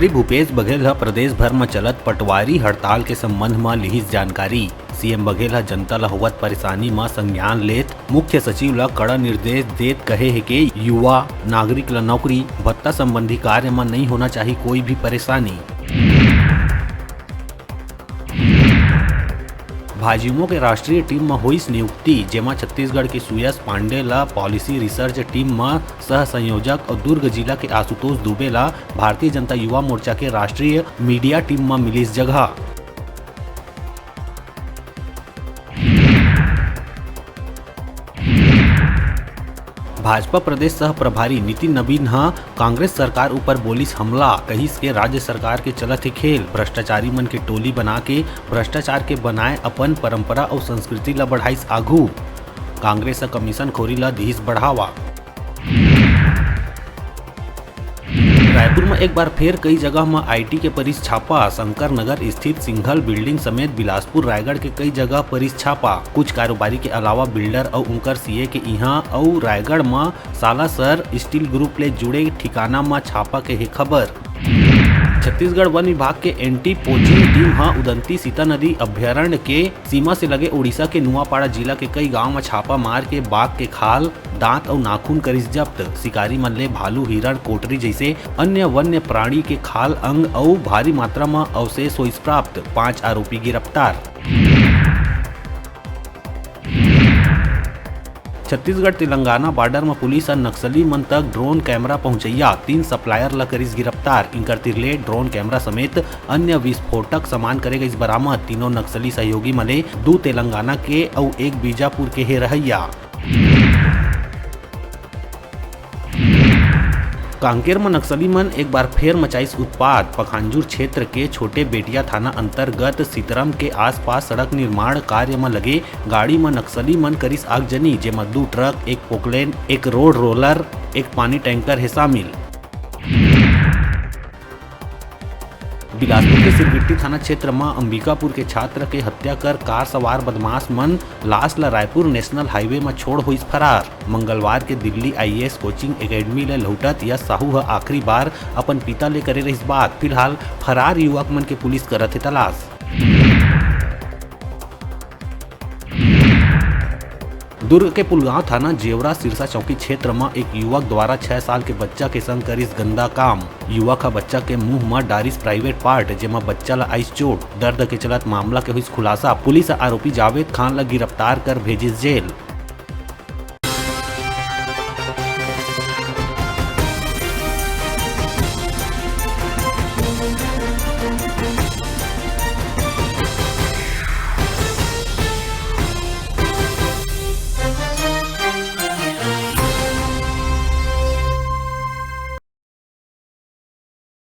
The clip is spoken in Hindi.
मुख्यमंत्री भूपेश बघेल प्रदेश भर में चलत पटवारी हड़ताल के संबंध में लिहिस जानकारी। सीएम बघेल जनता ला होवत परेशानी में संज्ञान लेत मुख्य सचिव ला कड़ा निर्देश देत कहे है कि युवा नागरिक ला नौकरी भत्ता संबंधी कार्य में नहीं होना चाहिए कोई भी परेशानी। भाजयुमो के राष्ट्रीय टीम में हुई नियुक्ति, जेमा छत्तीसगढ़ के सुयश पांडे ला पॉलिसी रिसर्च टीम में सह संयोजक और दुर्ग जिला के आशुतोष दुबे ला भारतीय जनता युवा मोर्चा के राष्ट्रीय मीडिया टीम में मिलिस जगह। भाजपा प्रदेश सह प्रभारी नितिन नवीन कांग्रेस सरकार ऊपर बोलिस हमला, कहिस के राज्य सरकार के चलत है खेल, भ्रष्टाचारी मन के टोली बना के भ्रष्टाचार के बनाए अपन परंपरा और संस्कृति ला बढ़ाइस आघू। कांग्रेस कमीशन खोरी ला दिहिस बढ़ावा। रायपुर में एक बार फिर कई जगह में आईटी के परिस छापा, शंकर नगर स्थित सिंघल बिल्डिंग समेत बिलासपुर रायगढ़ के कई जगह परिस छापा। कुछ कारोबारी के अलावा बिल्डर और उनकर सीए के यहाँ और रायगढ़ में सालासर स्टील ग्रुप ले जुड़े ठिकाना में छापा के है खबर। छत्तीसगढ़ वन विभाग के anti poaching team Udanti Sita नदी अभ्यारण्य के सीमा से लगे उड़ीसा के नुआपाड़ा जिला के कई गांव में छापा मार के बाघ के खाल, दांत और नाखून करिस जब्त। शिकारी मन ले भालू, हिरण, कोटरी जैसे अन्य वन्य प्राणी के खाल, अंग और भारी मात्रा में अवशेष होइस प्राप्त। 5 आरोपी गिरफ्तार। छत्तीसगढ़ तेलंगाना बॉर्डर में पुलिस और नक्सली मन तक ड्रोन कैमरा पहुंचैया, 3 सप्लायर ला करिस गिरफ्तार। इनकर तिरले ड्रोन कैमरा समेत अन्य विस्फोटक सामान करे गई बरामद। तीनों नक्सली सहयोगी मले 2 तेलंगाना के और 1 बीजापुर के है रहैया। कांकेर में नक्सली मन एक बार फिर मचाइस उत्पात। पखांजूर क्षेत्र के छोटे बेटिया थाना अंतर्गत सीतरम के आसपास सड़क निर्माण कार्य में लगे गाड़ी में नक्सली मन करिस आगजनी, जेमा 2 ट्रक, 1 पोकलेन, 1 रोड रोलर, 1 पानी टैंकर है शामिल। बिलासपुर के सिरगिट्टी थाना क्षेत्र में अंबिकापुर के छात्र के हत्या कर कार सवार बदमाश मन लाश ला रायपुर नेशनल हाईवे में छोड़ हुई फरार। मंगलवार के दिल्ली आईएएस कोचिंग एकेडमी ले लौटत या साहू आखिरी बार अपन पिता ले करे रहिस बात। फिलहाल फरार युवक मन के पुलिस करत है तलाश। दुर्ग के पुलगांव थाना जेवरा सिरसा चौकी क्षेत्र में एक युवक द्वारा 6 साल के बच्चा के संग करिस गंदा काम। युवक बच्चा के मुंह में डारिस प्राइवेट पार्ट, जेमा बच्चा ला आइस चोट। दर्द के चलत मामला के हुई खुलासा। पुलिस आरोपी जावेद खान ला गिरफ्तार कर भेजिस जेल।